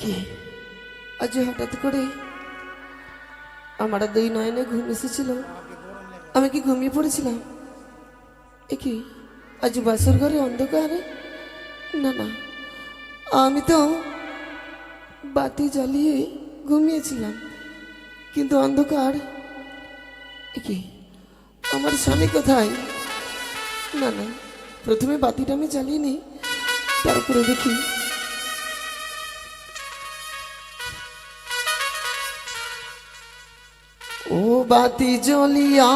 কি আজ হঠাৎ করে আমার দুই নয়নে ঘুম এসেছিল, আমি কি ঘুমিয়ে পড়েছিলাম? কি আজ বাসর ঘরে অন্ধকার? না না, আমি তো বাতি জ্বালিয়ে ঘুমিয়েছিলাম, কিন্তু অন্ধকার। কি আমার স্বামী কোথায়? না না, প্রথমে বাতিটা আমি জ্বালিয়ে নিই, তারপরে দেখি। ও বাতি জ্বলিয়া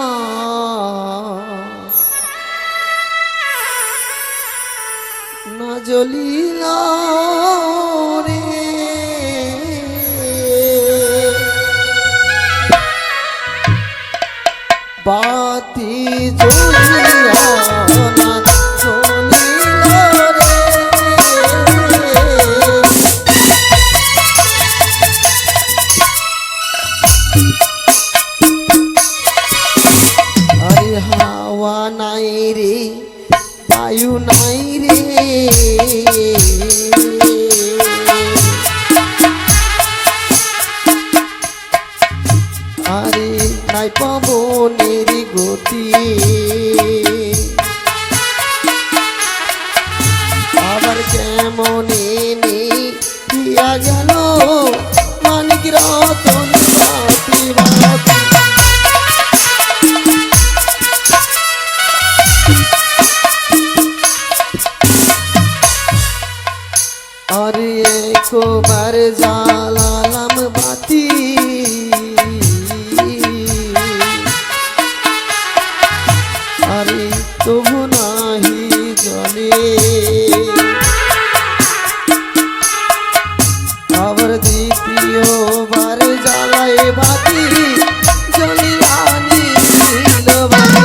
না জ্বলিলা রে, বাতি জ্বলিয়া না জ্বলিলা রে, আরে হাওয়া নাই রে, বায়ু নাই রে, আরে নাই পবনের গতি, আবার কেমনে নিয়া গেল মানিক রতন বাতি বাতি। আরে একবার জ্বালালাম বাতি, আরে তবু নাহি জ্বলে, আবার দ্বিতীয়বার জ্বালায় বাতি, জ্বলিয়া নিল বাতি।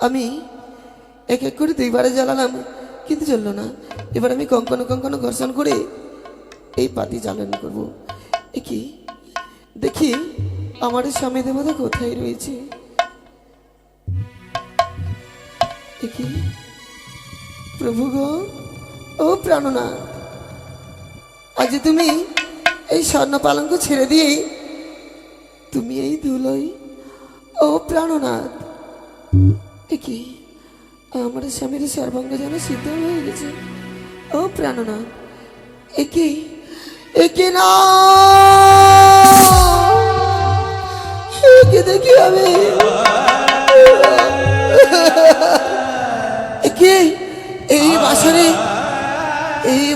আমি এক এক করে দুইবারে জ্বালালাম, কিন্তু জ্বললো না। এবার আমি কঙ্কন কঙ্কন ঘর্ষণ করে এই বাতি জ্বালন করবো। কি দেখি আমার স্বামী দেবতা কোথায় রয়েছে। কি প্রভু গো, ও প্রাণনাথ, আজ তুমি এই স্বর্ণ পালঙ্ক ছেড়ে দিয়ে তুমি এই ধুলোই, ও প্রাণনাথ। কি আমার স্বামীর সর্বাঙ্গ যেন সিদ্ধ হয়ে গেছে, ও প্রাণনাথ। একে একে না, একে দেখি আমি, একে এই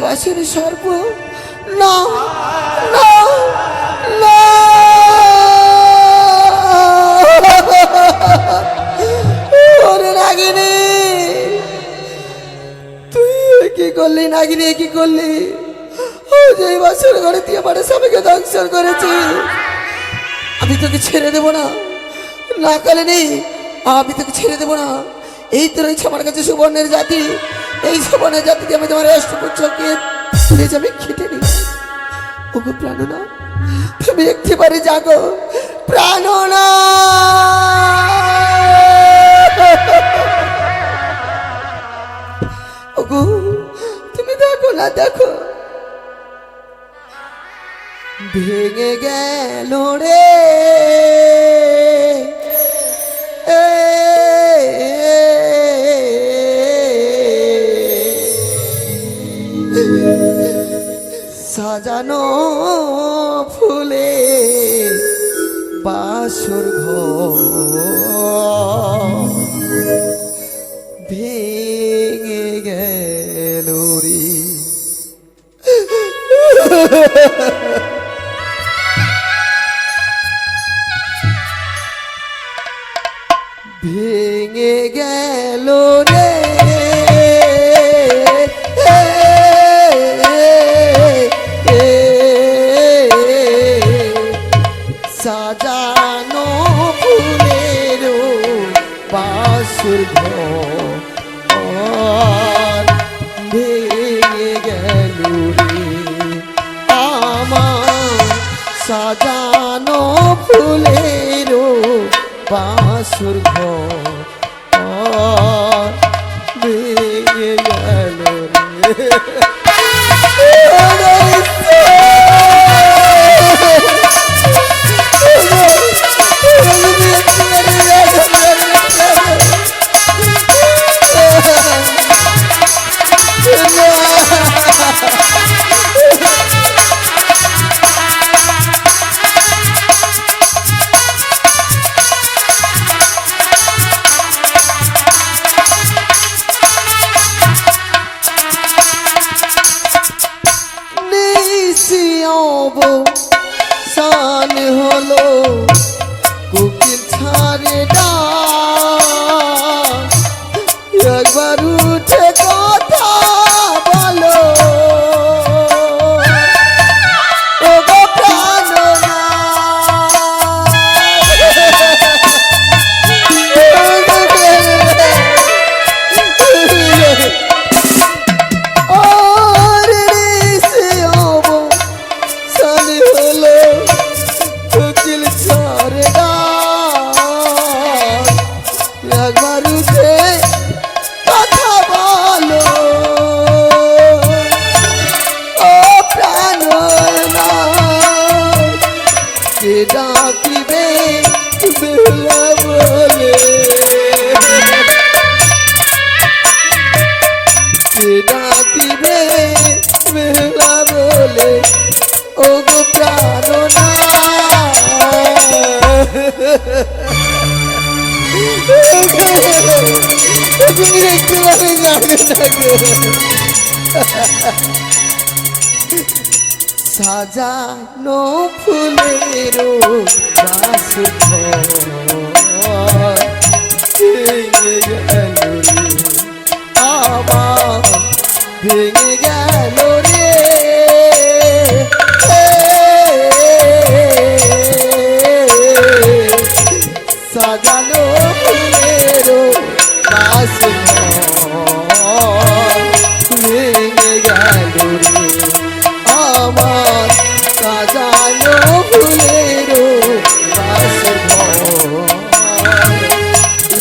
বাসরে সর্প, না না না, নাগিনী তুই কি করলি? নাগিনী কি করলি? ও যে বাসর ঘরে তুই আমার স্বামীকে ধ্বংস করেছি, আমি তোকে ছেড়ে দেবো না, না কালিনী, আমি তোকে ছেড়ে দেবো না। এই তো রয়েছে আমার কাছে সুবর্ণের জাতি, এই সুবর্ণের জাতিকে আমি তোমার অষ্টপুত্রকে তুলে যাবে খেটে নি। ওগো প্রাণনা, তুমি একটিবারে জাগো প্রাণনা, ওগো তুমি দেখো না, দেখো ভেঙে গেল রে সাজানো ফুলে বাসর ঘর, ভেঙে গেল রে। ভেঙে গেল রে সাজানো ফুলের বাসর ঘর, ভেঙে গেল রে আমার সাজানো ফুলের বাসর ঘর। একবার উঠে কথা বলো ও গো প্রাণনাথ। ওর ঋষি অবসান হলো কোকিল ঝরে ডাক। একবার উঠে কথা বলো ও প্রাণনাথ। কে ডাকিবে বেলা বলে, কে ডাকিবে বেলা বলে ও গো প্রাণনাথ। তুমি একটু মানে জানো না গো। সাজানো ফুলের বাসঘর ভেঙে গেল রে আমার, ভেঙে গেল রে। সাজানো ফুলের বাসঘর ভেঙে গেল রে আমার, সাজানো ফুলের বাসঘর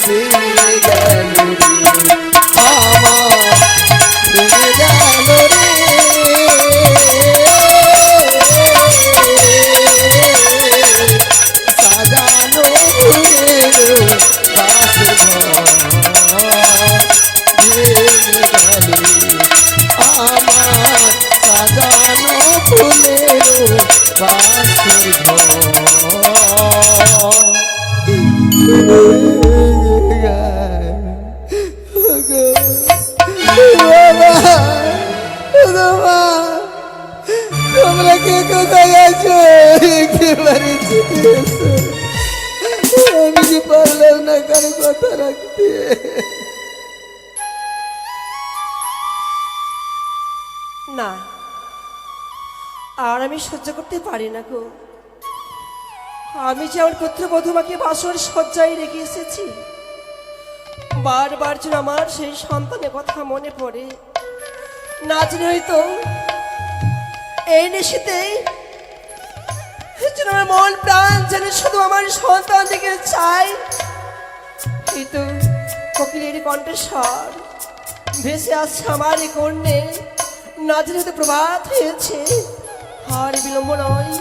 ভেঙে গেল রে আমার, ভেঙে গেল রে। সাজানো ফুলের বাসঘর ভেঙে গেল আমার, সাজানো ফুলের বাসঘর। তোমরা কে কোথায় আছো? একেবারে চলে এসো। আমি যে পারলাম না কারো কথা রাখতে। না, আর আমি সহ্য করতে পারি না গো। আমি যে আমার পুত্র বধূমাকে বাসর সজ্জায় রেখে এসেছি, বারবার যেন আমার সেই সন্তানের কথা মনে পড়ে। না জেনে হয়তো এই নিশীতে যেন আমার মন প্রাণ যেন শুধু আমার সন্তান দিকে চাই। এই তো কোকিলের কণ্ঠস্বর ভেসে আসছে আমার এই কর্ণে। না জেনে প্রভাত হয়েছে, আর বিলম্ব নয়।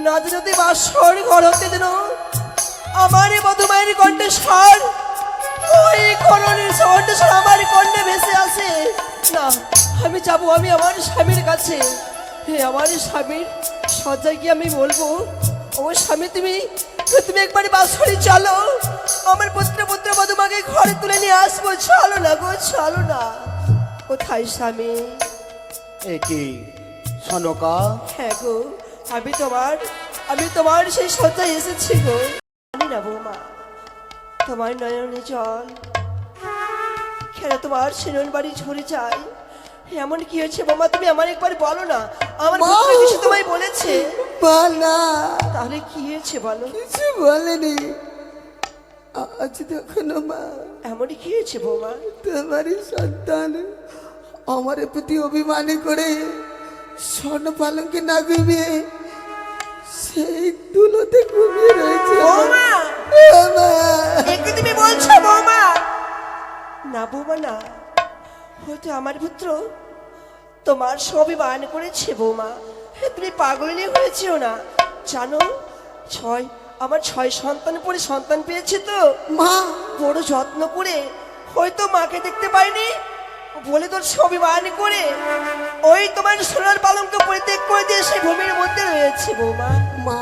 না জেনে বাসর ঘর হতে যেন আমার এই মধুমায়ের কণ্ঠস্বর, ওই করণের কণ্ঠস্বর আমার কণ্ঠে ভেসে আসে। না, আমি যাবো, আমি আমার স্বামীর কাছে। হে আমার স্বামীর সজ্জায় গিয়ে আমি বলবো, ও স্বামী তুমি তুমি একবার বাসরে চলো, আমার পুত্র বধূমাকে ঘরে তুলে নিয়ে আসবো। চলো না গো, চলো না। কোথায় স্বামী? একি সনকা? হ্যাঁ গো, আমি তোমার সেই সজ্জায় এসেছি গো। জানি না বৌমা, তোমার নয়নে জল কেন তোমার সিনন বাড়ি ঝরে যায়? এমন কি হয়েছে বৌমা, তুমি আমার একবার বলো না। আমার পুত্র কিছু তোমায় বলেছে? বলা তাহলে কি হয়েছে বলো। কিছু বলেনি আজ দেখো মা। এমন কি হয়েছে বৌমা? তোমারই সন্তান আমার প্রতি অভিমানী করে স্বর্ণ পালঙ্কে না ঘুমিয়ে সেই দুলোতে ঘুমিয়ে রয়েছে। বৌমা, বৌমা, একে তুমি বলছো বৌমা? না বৌমা না, হয়তো আমার পুত্র তোমার সবই বান করেছে বৌমা। তুমি পাগলিনী হয়েছেও না জানো। আমার ছয় সন্তান পরে সন্তান পেয়েছে তো মা বড় যত্ন করে, হয়তো মাকে দেখতে পাইনি বলে তোর সবই বান করে ওই তোমার সোনার পালঙ্ক পরিত্যাগ করে দিয়ে সেই ভূমির মধ্যে রয়েছে বৌমা। মা,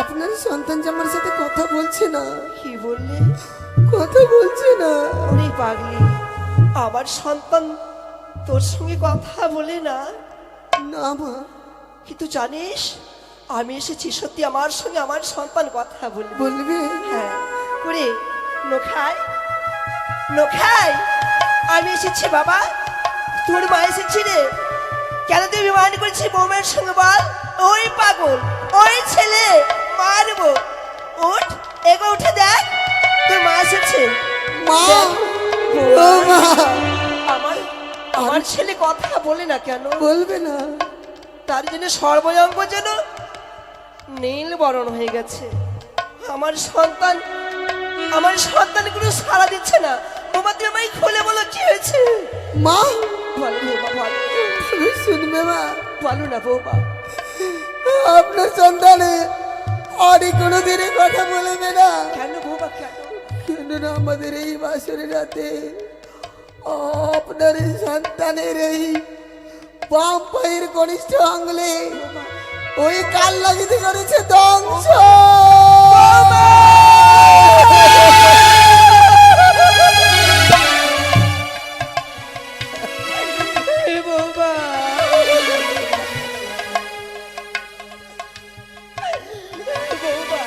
আপনার সন্তান যে আমার সাথে কথা বলছে না। কি বললে? কথা বলছে না। ওরে পাগলি, আমার সন্তান তোর সঙ্গে কথা বলে না? না মা। কিন্তু জানিস, আমি এসেছি সত্যি আমার সঙ্গে আমার সন্তান কথা বলবে। বলবে? হ্যাঁ করে নোখায় নোখাই, আমি এসেছি বাবা। তোর মা এসেছি রে। কেন তুই বিমান করছিস বৌমের সঙ্গে বল? ওই পাগল, ওই ছেলে মারবো। উঠ, এগো উঠে দেখ, তোর মা এসেছে। মা, দেখ, ও মা, আমার আমার ছেলে কথা বলে না কেন? বলবে না? তার জন্য সর্বজঙ্গ যেন নীল বরণ হয়ে গেছে। আমার সন্তান কোনো সাড়া দিচ্ছে না। বাবা তুমি আমায় খুলে বলো কি হয়েছে? মা, বলো বৌমা, বলো। তুমি শুনবে মা? বলো না বৌমা। আপনার সন্তানে আরে কোনোদিনই কথা বলবে না। কেন বৌমা, কেন? কেননা আমাদের এই বাসরের রাতে আপনার এই সন্তানের এই বাম পায়ের কনিষ্ঠ আঙ্গুলে ওই কাল লাগিতে করেছে ধ্বংস। এ বৌমা, বৌমা,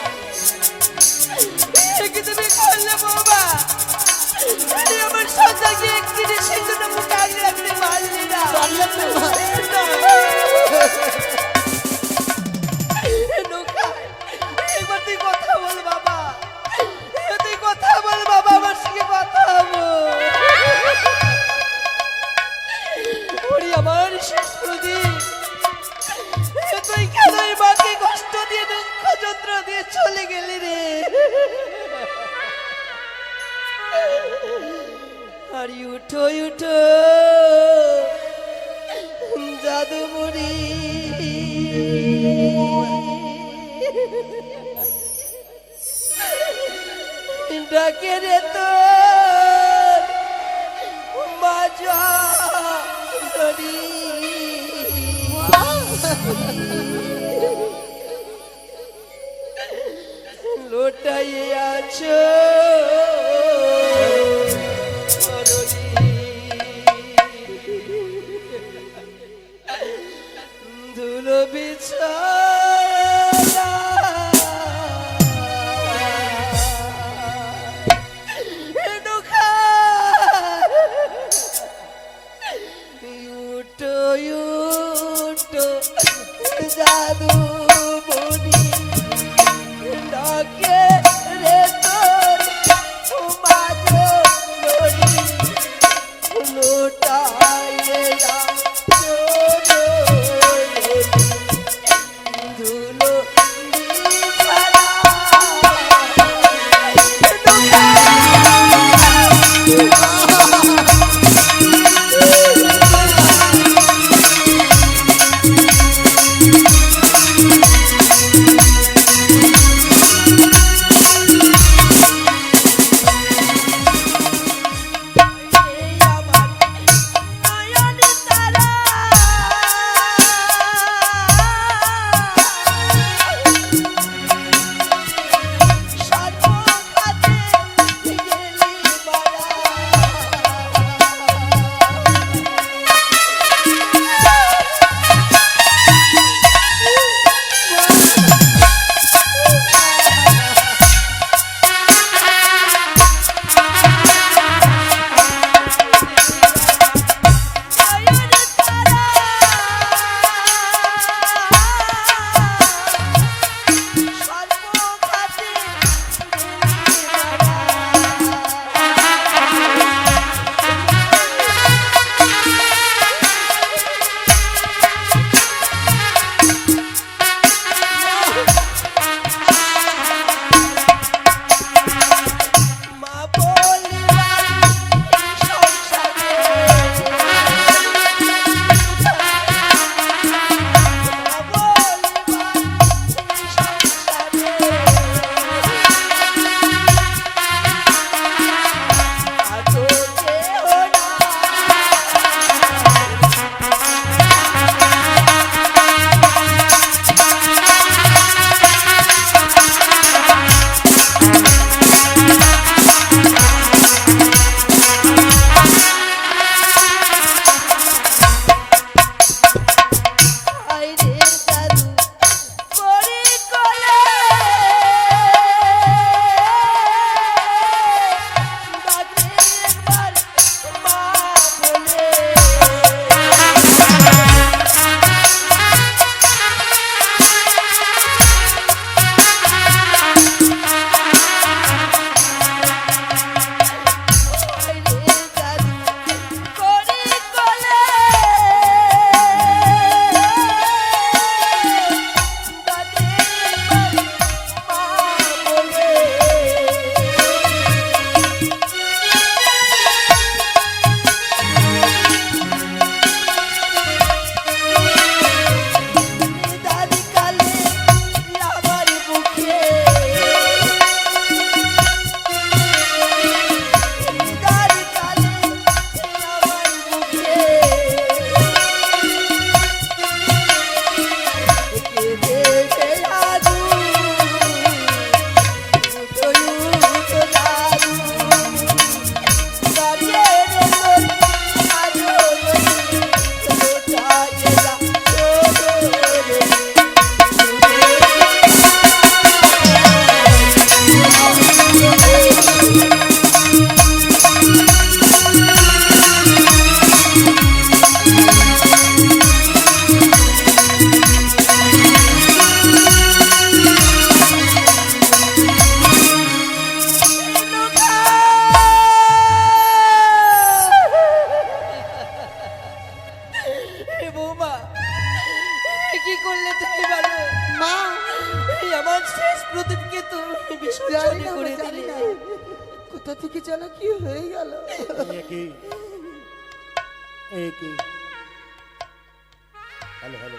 এ কি তুমি করলে বৌমা? তুই আমার সন্তানকে একটি সেই জন্য মুখে আগলে রাখতে পারলি না। নোখাই, এবার তুই কথা বল বাবা। তুই কথা বল বাবা, আমার সঙ্গে কথা বল। ওরে আমার শেষ প্রদীপ, তুই কেন এই মাকে কষ্ট দিয়ে দুঃখ যন্ত্র দিয়ে চলে গেলি রে? আরে উঠো উঠো জাদুমণি, ডাকে রে তো মাজা ধরি। লোটাইয়ে আছো ধুলো বিছানা, উঠো উঠো জাদু বনি, ডাকে রে তোর মা কি করলে তুমি বলো মা এই আমার শেষ প্রদীপকে তুমি বিসর্জন জানি না, করে জানি দিলে না। কোথা থেকে যেন কি হয়ে গেল। কি কি হ্যালো হ্যালো